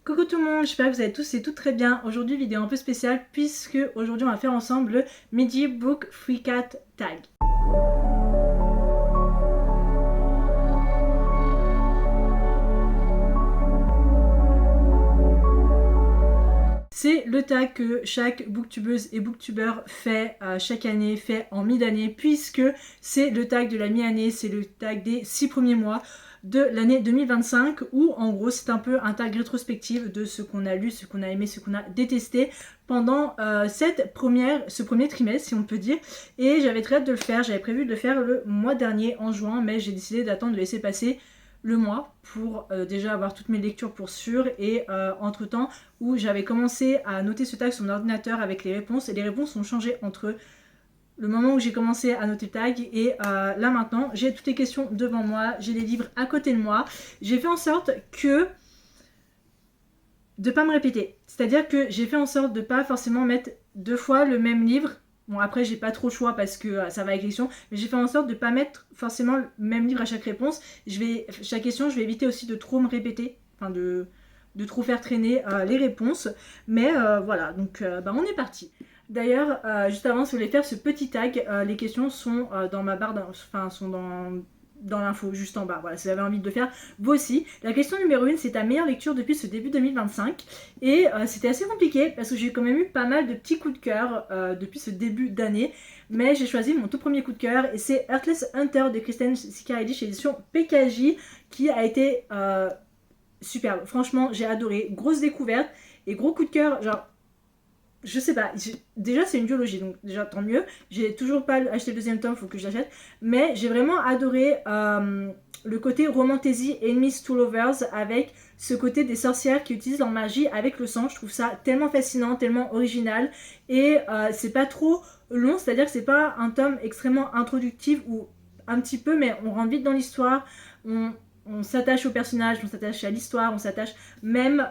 Coucou tout le monde, j'espère que vous allez tous et toutes très bien. Aujourd'hui, vidéo un peu spéciale puisque aujourd'hui on va faire ensemble le Midi Book Free Cat Tag. C'est le tag que chaque booktubeuse et booktubeur fait chaque année, fait en mi-d'année, puisque c'est le tag de la mi-année, c'est le tag des 6 premiers mois de l'année 2025, où en gros c'est un peu un tag rétrospectif de ce qu'on a lu, ce qu'on a aimé, ce qu'on a détesté pendant ce premier trimestre, si on peut dire. Et j'avais très hâte de le faire, j'avais prévu de le faire le mois dernier en juin, mais j'ai décidé d'attendre de laisser passer le mois pour déjà avoir toutes mes lectures pour sûr, et entre temps où j'avais commencé à noter ce tag sur mon ordinateur avec les réponses, et les réponses ont changé entre le moment où j'ai commencé à noter le tag et là maintenant j'ai toutes les questions devant moi, j'ai les livres à côté de moi. J'ai fait en sorte que de pas me répéter, c'est à dire que j'ai fait en sorte de pas forcément mettre deux fois le même livre. Bon, après j'ai pas trop le choix parce que ça va avec les questions, mais j'ai fait en sorte de pas mettre forcément le même livre à chaque réponse. Chaque question, je vais éviter aussi de trop me répéter, enfin de trop faire traîner les réponses. Mais voilà, donc on est parti. D'ailleurs, juste avant, si vous voulez faire ce petit tag, les questions sont dans ma barre, enfin sont dans l'info, juste en bas. Voilà, si vous avez envie de le faire, vous aussi. La question numéro 1, c'est ta meilleure lecture depuis ce début 2025. Et c'était assez compliqué parce que j'ai quand même eu pas mal de petits coups de cœur depuis ce début d'année. Mais j'ai choisi mon tout premier coup de cœur et c'est Heartless Hunter de Kristen Siccarelli chez l'édition PKJ, qui a été superbe. Franchement, j'ai adoré. Grosse découverte et gros coup de cœur. Genre, je sais pas, déjà c'est une duologie, donc déjà tant mieux. J'ai toujours pas acheté le deuxième tome, faut que je l'achète. Mais j'ai vraiment adoré le côté romantasy Enemies to Lovers, avec ce côté des sorcières qui utilisent leur magie avec le sang. Je trouve ça tellement fascinant, tellement original. Et c'est pas trop long, c'est-à-dire que c'est pas un tome extrêmement introductif ou un petit peu, mais on rentre vite dans l'histoire. On s'attache au personnage, on s'attache à l'histoire, on s'attache même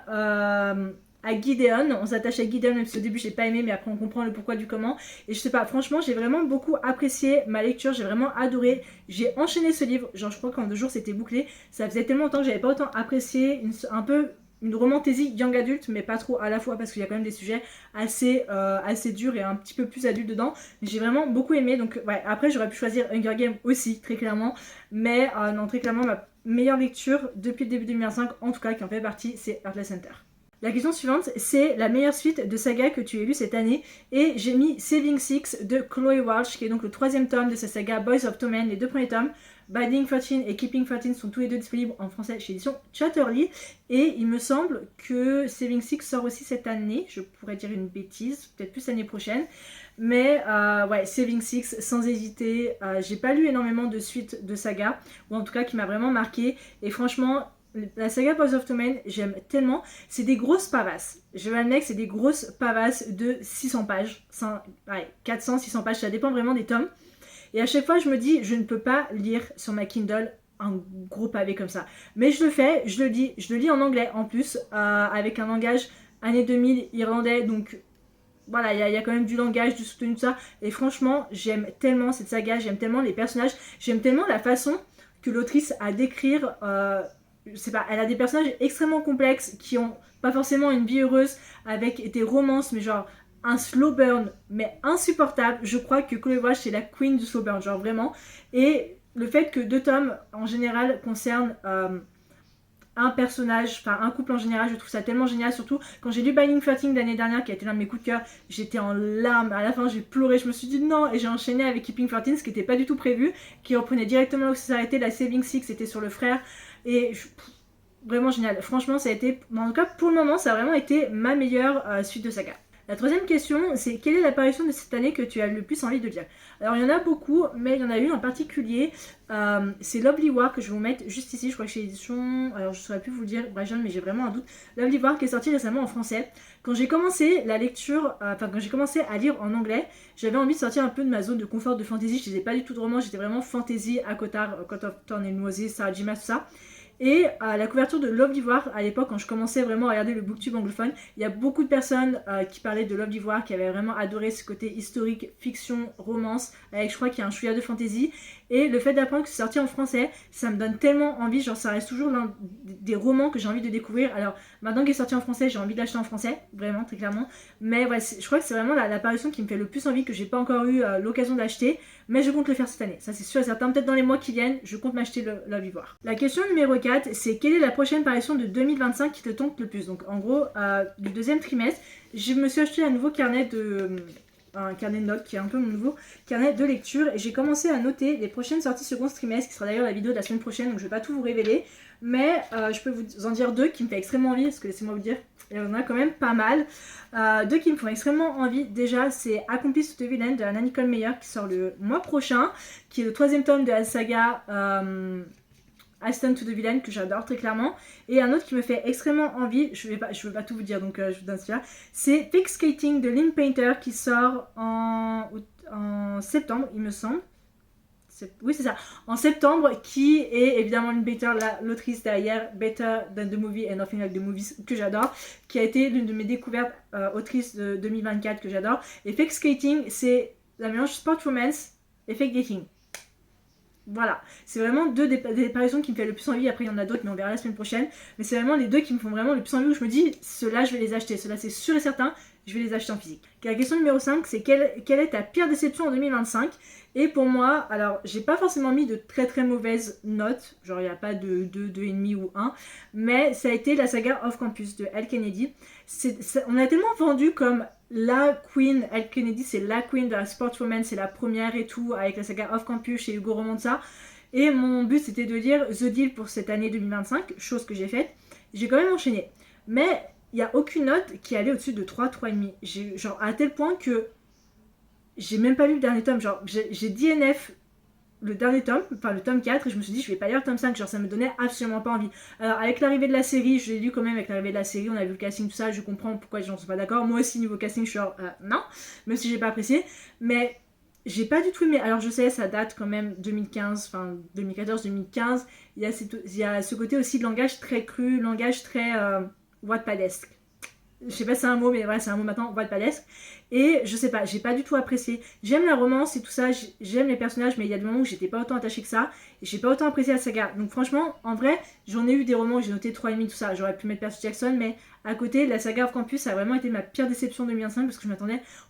à Gideon. On s'attache à Gideon, même si au début j'ai pas aimé, mais après on comprend le pourquoi du comment. Et je sais pas, franchement j'ai vraiment beaucoup apprécié ma lecture, j'ai vraiment adoré. J'ai enchaîné ce livre, genre je crois qu'en 2 jours c'était bouclé. Ça faisait tellement longtemps que j'avais pas autant apprécié un peu une romantasy young adulte, mais pas trop à la fois, parce qu'il y a quand même des sujets assez durs et un petit peu plus adultes dedans. J'ai vraiment beaucoup aimé, donc ouais, après j'aurais pu choisir Hunger Games aussi, très clairement. Mais non, très clairement ma meilleure lecture depuis le début 2025, en tout cas qui en fait partie, c'est Heartless Hunter. La question suivante, c'est la meilleure suite de saga que tu aies lu cette année, et j'ai mis Saving Six de Chloé Walsh, qui est donc le 3e tome de sa saga Boys of Tommen. Les 2 premiers tomes, Binding 13 et Keeping 13, sont tous les deux disponibles en français chez l'édition Chatterley, et il me semble que Saving Six sort aussi cette année. Je pourrais dire une bêtise, peut-être plus l'année prochaine, mais ouais, Saving Six sans hésiter. J'ai pas lu énormément de suites de saga, ou en tout cas qui m'a vraiment marqué, et franchement la saga Boys of Tommen, j'aime tellement. C'est des grosses pavasses. Je vais admettre que c'est des grosses pavasses de 600 pages. 400, 600 pages, ça dépend vraiment des tomes. Et à chaque fois, je me dis, je ne peux pas lire sur ma Kindle un gros pavé comme ça. Mais je le fais, je le lis en anglais en plus, avec un langage année 2000 irlandais, donc voilà, il y a quand même du langage, du soutenu, tout ça. Et franchement, j'aime tellement cette saga, j'aime tellement les personnages, j'aime tellement la façon que l'autrice a d'écrire. Je sais pas, elle a des personnages extrêmement complexes qui ont pas forcément une vie heureuse, avec des romances, mais genre un slow burn, mais insupportable. Je crois que Chloé Walsh c'est la queen du slow burn, genre vraiment. Et le fait que 2 tomes en général concernent un personnage, enfin un couple en général, je trouve ça tellement génial. Surtout quand j'ai lu Binding 13 l'année dernière, qui a été l'un de mes coups de cœur, j'étais en larmes, à la fin j'ai pleuré, je me suis dit non, et j'ai enchaîné avec Keeping 13, ce qui n'était pas du tout prévu, qui reprenait directement où ça s'arrêtait. La Saving Six c'était sur le frère, et vraiment génial. Franchement ça a été, en tout cas pour le moment, ça a vraiment été ma meilleure suite de saga. La 3e question, c'est quelle est l'apparition de cette année que tu as le plus envie de lire? Alors il y en a beaucoup, mais il y en a une en particulier, c'est Lovely War, que je vais vous mettre juste ici, je crois que chez l'édition, alors je ne saurais plus vous le dire, Brajon, mais j'ai vraiment un doute. Lovely War qui est sorti récemment en français. Quand j'ai commencé la lecture, quand j'ai commencé à lire en anglais, j'avais envie de sortir un peu de ma zone de confort de fantasy. Je lisais pas du tout de romans, j'étais vraiment fantasy, à Cotard, Court of Thorn and Roses, Sarah J. Maas, tout ça. Et la couverture de L'Aube d'Ivoire, à l'époque quand je commençais vraiment à regarder le booktube anglophone, il y a beaucoup de personnes qui parlaient de L'Aube d'Ivoire, qui avaient vraiment adoré ce côté historique, fiction, romance, avec je crois qu'il y a un chouïa de fantasy. Et le fait d'apprendre que c'est sorti en français, ça me donne tellement envie, genre ça reste toujours l'un des romans que j'ai envie de découvrir. Alors maintenant qu'il est sorti en français, j'ai envie de l'acheter en français, vraiment, très clairement. Mais ouais, je crois que c'est vraiment l'apparition qui me fait le plus envie, que j'ai pas encore eu l'occasion d'acheter. Mais je compte le faire cette année, ça c'est sûr et certain. Peut-être dans les mois qui viennent, je compte m'acheter L'Aube d'Ivoire. La question numéro 4, c'est quelle est la prochaine parution de 2025 qui te tente le plus? Donc en gros, du deuxième trimestre, je me suis acheté un nouveau carnet un carnet de notes qui est un peu mon nouveau carnet de lecture et j'ai commencé à noter les prochaines sorties second trimestre, qui sera d'ailleurs la vidéo de la semaine prochaine, donc je vais pas tout vous révéler, mais je peux vous en dire deux qui me fait extrêmement envie, parce que laissez-moi vous dire, il y en a quand même pas mal. Deux qui me font extrêmement envie. Déjà, c'est Accomplice to the Villain de Anna Nicole Meyer qui sort le mois prochain, qui est le 3e tome de la saga Assistant to the Villain, que j'adore très clairement. Et un autre qui me fait extrêmement envie, je veux pas tout vous dire, donc je vous donne celui-là, c'est Fix Skating de Lynn Painter qui sort en septembre, il me semble. Oui, c'est ça, en septembre, qui est évidemment Lynn Painter, l'autrice derrière Better Than the Movie and Nothing Like the Movies, que j'adore, qui a été l'une de mes découvertes autrices de 2024 que j'adore. Et Fake Skating, c'est la mélange sport romance et fake dating. Voilà, c'est vraiment deux des parutions qui me fait le plus envie. Après il y en a d'autres mais on verra la semaine prochaine. Mais c'est vraiment les deux qui me font vraiment le plus envie, où je me dis, ceux-là je vais les acheter, ceux-là c'est sûr et certain, je vais les acheter en physique. La question numéro 5, c'est quelle est ta pire déception en 2025? Et pour moi, alors j'ai pas forcément mis de très très mauvaises notes, genre il n'y a pas de 2, 2,5 ou 1, mais ça a été la saga Off Campus de Elle Kennedy. On a tellement vendu comme la queen, Elle Kennedy c'est la queen de la sport romance, c'est la première et tout, avec la saga Off Campus chez Hugo Romanza. Et mon but c'était de lire The Deal pour cette année 2025, chose que j'ai faite. J'ai quand même enchaîné. Mais il n'y a aucune note qui allait au-dessus de 3, 3,5. Genre à tel point que j'ai même pas lu le dernier tome. Genre j'ai DNF le dernier tome, enfin le tome 4, et je me suis dit je vais pas lire le tome 5, genre ça me donnait absolument pas envie. Alors avec l'arrivée de la série, je l'ai lu quand même avec l'arrivée de la série, on a vu le casting, tout ça, je comprends pourquoi les gens sont pas d'accord. Moi aussi niveau casting je suis genre non, même si j'ai pas apprécié, mais j'ai pas du tout aimé. Alors je sais, ça date quand même 2015, enfin 2014-2015, il y a ce côté aussi de langage très cru, langage très Wattpadesque. Je sais pas si c'est un mot, mais voilà, c'est un mot maintenant, Wattpadesque. Et je sais pas, j'ai pas du tout apprécié. J'aime la romance et tout ça, j'aime les personnages, mais il y a des moments où j'étais pas autant attachée que ça. Et j'ai pas autant apprécié la saga. Donc franchement, en vrai, j'en ai eu des romans où j'ai noté 3,5 tout ça. J'aurais pu mettre Percy Jackson, mais à côté, la saga Off Campus, ça a vraiment été ma pire déception de 2025 parce que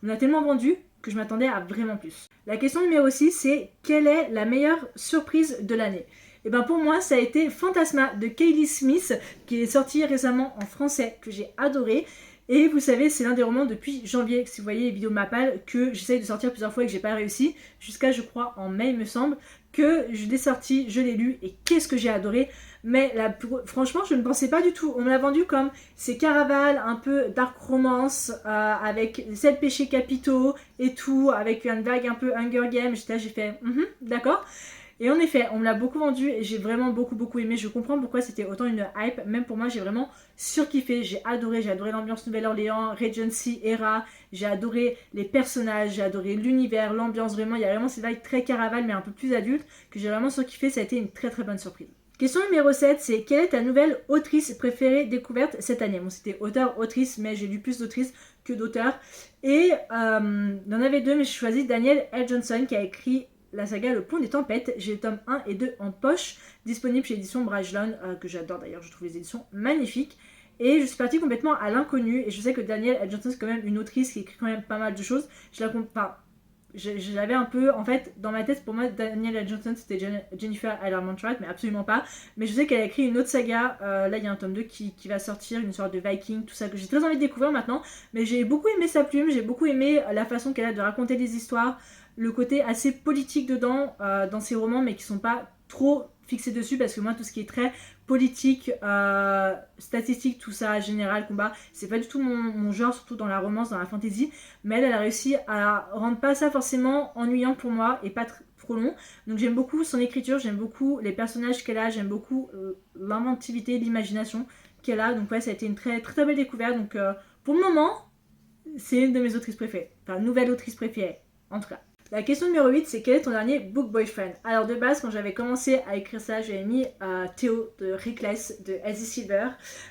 on a tellement vendu que je m'attendais à vraiment plus. La question numéro 6, c'est quelle est la meilleure surprise de l'année? Et ben pour moi, ça a été Fantasma de Kaylee Smith, qui est sorti récemment en français, que j'ai adoré. Et vous savez, c'est l'un des romans depuis janvier, si vous voyez les vidéos Mappal, que j'essaye de sortir plusieurs fois et que j'ai pas réussi, jusqu'à je crois en mai il me semble, que je l'ai sorti, je l'ai lu et qu'est-ce que j'ai adoré. Mais franchement, je ne pensais pas du tout. On me l'a vendu comme ces caravales un peu dark romance, avec 7 péchés capitaux et tout, avec une vague un peu Hunger Games. J'ai fait d'accord. Et en effet, on me l'a beaucoup vendu et j'ai vraiment beaucoup aimé. Je comprends pourquoi c'était autant une hype. Même pour moi, j'ai vraiment surkiffé. J'ai adoré l'ambiance Nouvelle-Orléans, Regency, Era. J'ai adoré les personnages, j'ai adoré l'univers, l'ambiance. Vraiment, il y a vraiment ces vibes très caravane, mais un peu plus adulte, que j'ai vraiment surkiffé. Ça a été une très bonne surprise. Question numéro 7, c'est quelle est ta nouvelle autrice préférée découverte cette année? Bon, c'était auteur-autrice, mais j'ai lu plus d'autrices que d'auteurs. Et il y en avait deux, mais j'ai choisi Danielle L. Johnson qui a écrit la saga Le Pont des Tempêtes. J'ai le tome 1 et 2 en poche, disponible chez l'édition Brajlon, que j'adore d'ailleurs, je trouve les éditions magnifiques. Et je suis partie complètement à l'inconnu, et je sais que Danielle L. Johnson c'est quand même une autrice qui écrit quand même pas mal de choses. J'avais un peu, en fait, dans ma tête, pour moi, Danielle L. Johnson c'était Jennifer Eyler-Montroy, mais absolument pas. Mais je sais qu'elle a écrit une autre saga, là il y a un tome 2 qui va sortir, une sorte de Viking, tout ça, que j'ai très envie de découvrir maintenant. Mais j'ai beaucoup aimé sa plume, j'ai beaucoup aimé la façon qu'elle a de raconter des histoires, le côté assez politique dedans, dans ses romans, mais qui sont pas trop fixés dessus, parce que moi tout ce qui est très politique, statistique, tout ça, général, combat, c'est pas du tout mon genre, surtout dans la romance, dans la fantasy. Mais elle a réussi à rendre pas ça forcément ennuyant pour moi et pas trop long. Donc j'aime beaucoup son écriture, j'aime beaucoup les personnages qu'elle a, j'aime beaucoup l'inventivité, l'imagination qu'elle a. Donc ouais, ça a été une très belle découverte. Donc pour le moment, c'est une de mes autrices préférées, enfin nouvelle autrice préférée en tout cas. La question numéro 8, c'est quel est ton dernier book boyfriend? Alors de base, quand j'avais commencé à écrire ça, j'avais mis Théo de Reckless de Azzy Silver,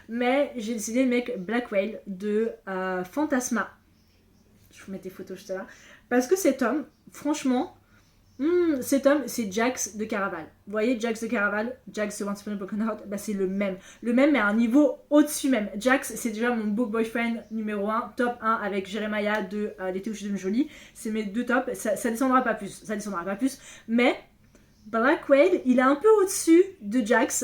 mais j'ai décidé de mettre Black Whale de Fantasma. Je vous mets des photos juste là. Parce que cet homme, franchement, cet homme, c'est Jax de Caraval. Vous voyez, Jax de Caraval, Jax de Once Upon a Broken Heart, bah c'est le même. Le même, mais à un niveau au-dessus même. Jax, c'est déjà mon book boyfriend numéro 1, top 1 avec Jeremiah de L'été où je suis devenue jolie. C'est mes deux tops, ça descendra pas plus. Ça descendra pas plus. Mais Black Whale, il est un peu au-dessus de Jax.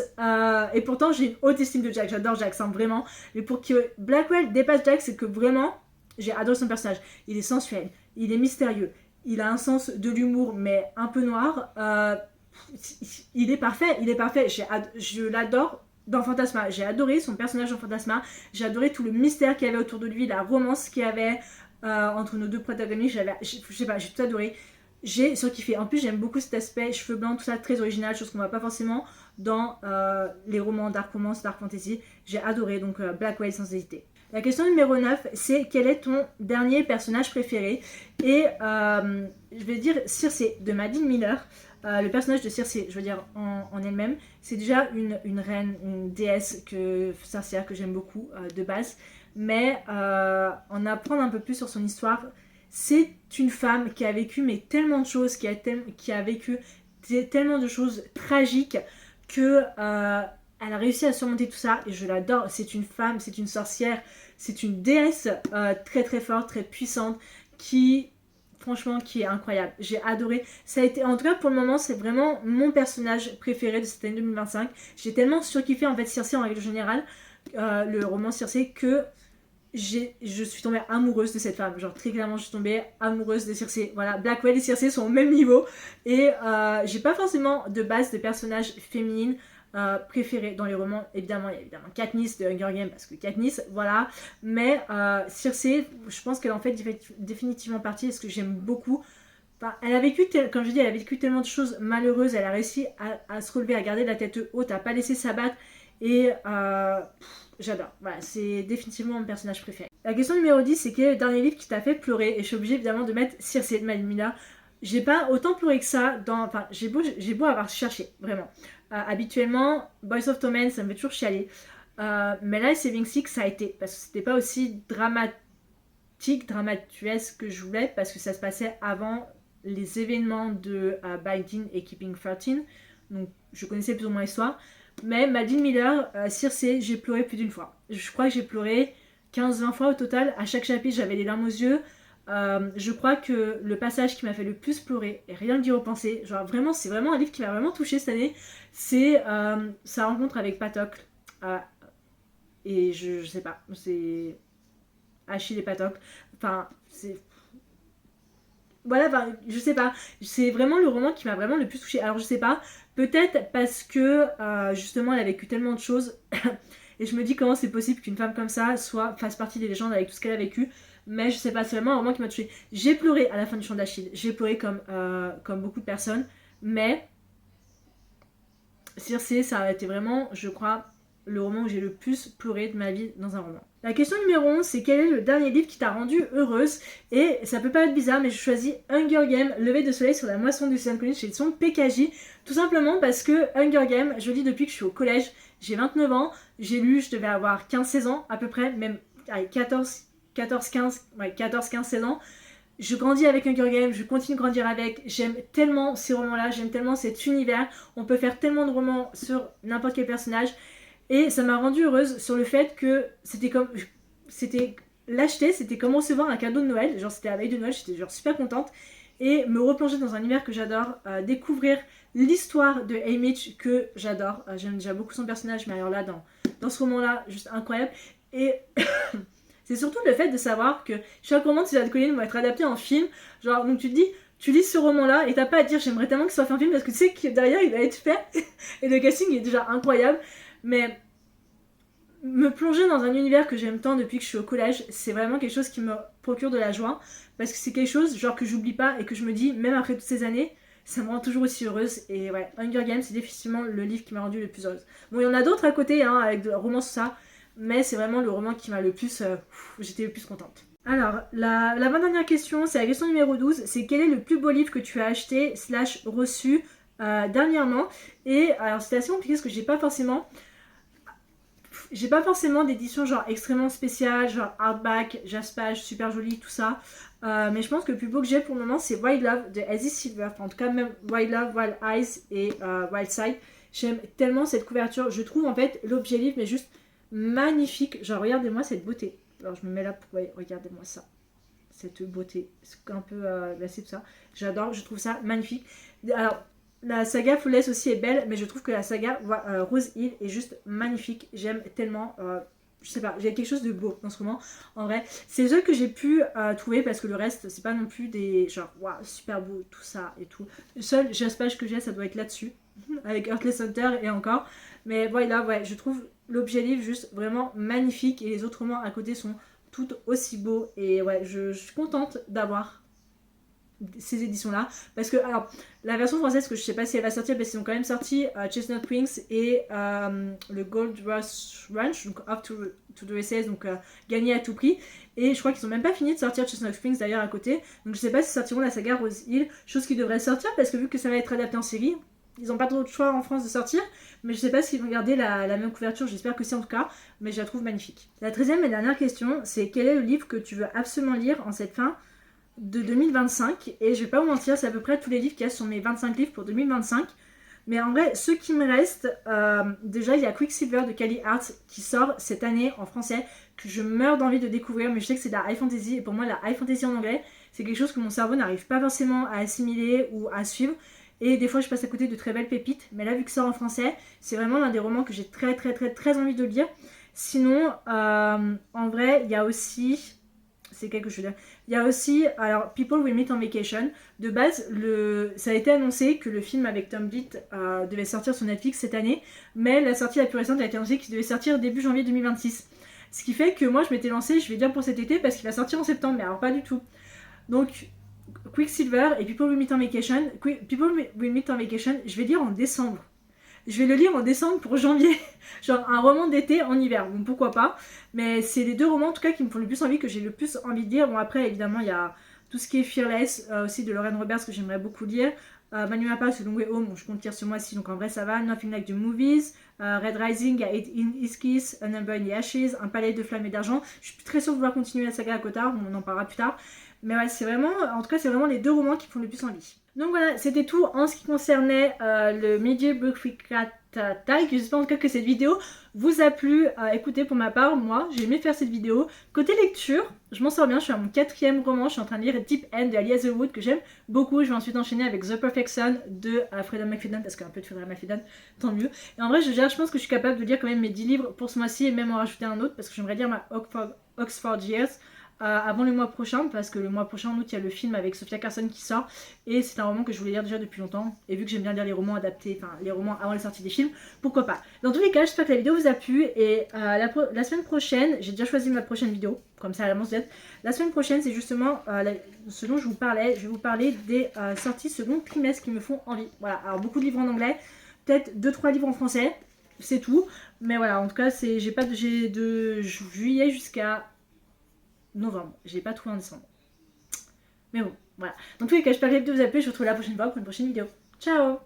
Et pourtant, j'ai une haute estime de Jax. J'adore Jax, hein, vraiment. Mais pour que Black Whale dépasse Jax, c'est que vraiment, j'ai adoré son personnage. Il est sensuel, il est mystérieux. Il a un sens de l'humour, mais un peu noir. Il est parfait, il est parfait. Je l'adore dans Fantasma. J'ai adoré son personnage dans Fantasma. J'ai adoré tout le mystère qu'il y avait autour de lui, la romance qu'il y avait entre nos deux protagonistes. Je sais pas, j'ai tout adoré. J'ai surkiffé. En plus, j'aime beaucoup cet aspect cheveux blancs, tout ça, très original, chose qu'on voit pas forcément dans les romans dark romance, dark fantasy. J'ai adoré, donc Black Whale sans hésiter. La question numéro 9, c'est quel est ton dernier personnage préféré? Et je vais dire Circe de Madeline Miller. Le personnage de Circe, je veux dire en elle-même, c'est déjà une reine, une déesse sorcière que j'aime beaucoup de base. Mais en apprendre un peu plus sur son histoire, c'est une femme qui a vécu mais tellement de choses, qui a vécu tellement de choses tragiques que... elle a réussi à surmonter tout ça et je l'adore. C'est une femme, c'est une sorcière, c'est une déesse très très forte, très puissante qui, franchement, qui est incroyable. J'ai adoré. Ça a été, en tout cas pour le moment, c'est vraiment mon personnage préféré de cette année 2025. J'ai tellement surkiffé en fait Circe en règle générale, le roman Circe, que je suis tombée amoureuse de cette femme. Genre très clairement, je suis tombée amoureuse de Circe. Voilà, Black Whale et Circe sont au même niveau et j'ai pas forcément de base de personnages féminines préférés dans les romans. Évidemment, il y a évidemment Katniss de Hunger Games parce que Katniss, voilà. Mais Circe, je pense qu'elle en fait définitivement partie parce que j'aime beaucoup. Enfin, elle a vécu, comme je dis, elle a vécu tellement de choses malheureuses. Elle a réussi à se relever, à garder la tête haute, à pas laisser s'abattre. Et j'adore. Voilà, c'est définitivement mon personnage préféré. La question numéro 10, c'est quel est le dernier livre qui t'a fait pleurer? Et je suis obligée évidemment de mettre Circe de Madeline Miller. J'ai pas autant pleuré que ça enfin, j'ai beau avoir cherché, vraiment. Habituellement, Boys of Torment, ça me fait toujours chialer. Mais là, Saving Six, ça a été. Parce que c'était pas aussi dramatuesque que je voulais, parce que ça se passait avant les événements de Binding et Keeping 13. Donc, je connaissais plus ou moins l'histoire. Mais Madeline Miller, Circe, j'ai pleuré plus d'une fois. Je crois que j'ai pleuré 15-20 fois au total. À chaque chapitre, j'avais les larmes aux yeux. Je crois que le passage qui m'a fait le plus pleurer, et rien que d'y repenser, genre vraiment, c'est vraiment un livre qui m'a vraiment touchée cette année, c'est sa rencontre avec Patocle. Et je sais pas, c'est Achille et Patocle. Enfin, c'est... Voilà, enfin, je sais pas. C'est vraiment le roman qui m'a vraiment le plus touchée. Alors, je sais pas, peut-être parce que justement, elle a vécu tellement de choses. Et je me dis comment c'est possible qu'une femme comme ça fasse partie des légendes avec tout ce qu'elle a vécu. Mais je sais pas, c'est vraiment un roman qui m'a touchée. J'ai pleuré à la fin du Chant d'Achille. J'ai pleuré comme beaucoup de personnes. Mais Circe, ça a été vraiment, je crois, le roman où j'ai le plus pleuré de ma vie dans un roman. La question numéro 11, c'est quel est le dernier livre qui t'a rendue heureuse? Et ça peut paraître bizarre, mais je choisis Hunger Games, Lever de soleil sur la moisson du Sun Collins chez son PKJ. Tout simplement parce que Hunger Games, je lis depuis que je suis au collège. J'ai 29 ans, j'ai lu, je devais avoir 15-16 ans à peu près, même 14-15-16 ans. Je grandis avec Hunger Games, je continue de grandir avec, j'aime tellement ces romans-là, j'aime tellement cet univers, on peut faire tellement de romans sur n'importe quel personnage, et ça m'a rendue heureuse sur le fait que l'acheter, c'était comme recevoir un cadeau de Noël, genre c'était la veille de Noël, j'étais genre super contente, et me replonger dans un univers que j'adore, découvrir l'histoire de Haymitch que j'adore, j'aime déjà beaucoup son personnage, mais alors là, dans ce roman-là, juste incroyable, et... C'est surtout le fait de savoir que chaque roman de Sylvia Collins va être adapté en film. Genre, donc tu te dis, tu lis ce roman-là et t'as pas à te dire j'aimerais tellement qu'il soit fait en film parce que tu sais que derrière il va être fait et le casting est déjà incroyable. Mais me plonger dans un univers que j'aime tant depuis que je suis au collège, c'est vraiment quelque chose qui me procure de la joie parce que c'est quelque chose genre que j'oublie pas et que je me dis, même après toutes ces années, ça me rend toujours aussi heureuse. Et ouais, Hunger Games, c'est définitivement le livre qui m'a rendue le plus heureuse. Bon, il y en a d'autres à côté, hein, avec de romans, tout ça. Mais c'est vraiment le roman qui m'a le plus... j'étais le plus contente. Alors, la dernière question, c'est la question numéro 12, c'est quel est le plus beau livre que tu as acheté / reçu dernièrement. Et alors c'était assez compliqué parce que j'ai pas forcément d'édition genre extrêmement spéciale, genre hardback, jaspage, super joli, tout ça. Mais je pense que le plus beau que j'ai pour le moment, c'est Wild Love de Aziz Silver. Enfin, en tout cas, même Wild Love, Wild Eyes et Wild Side. J'aime tellement cette couverture. Je trouve en fait l'objet livre, mais juste magnifique. Genre, regardez-moi cette beauté. Alors, je me mets là pour. Ouais, regardez-moi ça. Cette beauté. C'est un peu glacé, tout ça. J'adore, je trouve ça magnifique. Alors, la saga Flawless aussi est belle, mais je trouve que la saga Rose Hill est juste magnifique. J'aime tellement. Je sais pas, j'ai quelque chose de beau en ce moment. En vrai, c'est le seul que j'ai pu trouver parce que le reste, c'est pas non plus des. Genre, waouh, super beau, tout ça et tout. Le seul jaspage que j'ai, ça doit être là-dessus. Avec Heartless Hunter et encore. Mais voilà, ouais, je trouve l'objet livre juste vraiment magnifique et les autres romans à côté sont toutes aussi beaux. Et ouais, je suis contente d'avoir ces éditions là parce que alors la version française que je sais pas si elle va sortir parce qu'ils ont quand même sorti Chestnut Wings et le Gold Rush Ranch donc Off to the Races donc gagné à tout prix et je crois qu'ils ont même pas fini de sortir Chestnut Wings d'ailleurs à côté donc je sais pas si sortiront la saga Rose Hill, chose qui devrait sortir parce que vu que ça va être adapté en série ils ont pas trop de choix en France de sortir mais je sais pas s'ils vont garder la même couverture, j'espère que c'est en tout cas mais je la trouve magnifique. La 13e et dernière question c'est quel est le livre que tu veux absolument lire en cette fin de 2025 et je vais pas vous mentir c'est à peu près tous les livres qu'il y a sur mes 25 livres pour 2025 mais en vrai ceux qui me restent déjà il y a Quicksilver de Kali Arts qui sort cette année en français que je meurs d'envie de découvrir mais je sais que c'est de la high fantasy et pour moi la high fantasy en anglais c'est quelque chose que mon cerveau n'arrive pas forcément à assimiler ou à suivre et des fois je passe à côté de très belles pépites mais là vu que ça sort en français c'est vraiment l'un des romans que j'ai très envie de lire. Sinon en vrai il y a aussi c'est quelque chose. Il y a aussi, alors, People Will Meet on Vacation. De base, ça a été annoncé que le film avec Tom Blyth devait sortir sur Netflix cette année, mais la sortie la plus récente a été annoncée qu'il devait sortir début janvier 2026. Ce qui fait que moi, je m'étais lancée, je vais dire pour cet été, parce qu'il va sortir en septembre, mais alors pas du tout. Donc, Quicksilver et People Will Meet on Vacation. People Will Meet on Vacation, je vais dire en décembre. Je vais le lire en décembre pour janvier. Genre un roman d'été en hiver. Bon, pourquoi pas. Mais c'est les deux romans en tout cas qui me font le plus envie, que j'ai le plus envie de lire. Bon, après, évidemment, il y a tout ce qui est Fearless, aussi de Lauren Roberts que j'aimerais beaucoup lire. Manuel Paz, Long Way Home, bon, je compte lire ce mois-ci, donc en vrai ça va. Nothing Like the Movies. Red Rising, a It in His Kiss, A Number in the Ashes, Un palais de flammes et d'argent. Je suis très sûre de vouloir continuer la saga à Cotard, on en parlera plus tard. Mais ouais, c'est vraiment, en tout cas, c'est vraiment les deux romans qui me font le plus envie. Donc voilà, c'était tout en ce qui concernait le Media Book Recap Tag. J'espère en tout cas que cette vidéo vous a plu. Écoutez, pour ma part, moi, j'ai aimé faire cette vidéo. Côté lecture, je m'en sors bien. Je suis à mon 4e roman. Je suis en train de lire Deep End de Ali Hazelwood que j'aime beaucoup. Je vais ensuite enchaîner avec The Perfect Son de Freida McFadden parce qu'un peu de Freida McFadden, tant mieux. Et en vrai, je pense que je suis capable de lire quand même mes 10 livres pour ce mois-ci et même en rajouter un autre parce que j'aimerais lire ma Oxford Years. Avant le mois prochain parce que le mois prochain en août il y a le film avec Sophia Carson qui sort et c'est un roman que je voulais lire déjà depuis longtemps et vu que j'aime bien lire les romans adaptés, enfin les romans avant la sortie des films, pourquoi pas. Dans tous les cas j'espère que la vidéo vous a plu et la semaine prochaine, j'ai déjà choisi ma prochaine vidéo comme ça à l'avance d'être. La semaine prochaine c'est justement ce dont je vous parlais, je vais vous parler des sorties second trimestre qui me font envie. Voilà, alors beaucoup de livres en anglais, peut-être 2-3 livres en français, c'est tout, mais voilà en tout cas j'ai de juillet jusqu'à novembre. J'ai pas trouvé en décembre. Mais bon, voilà. Dans tous les cas, j'espère que la vidéo vous a plu. Je vous retrouve la prochaine fois pour une prochaine vidéo. Ciao!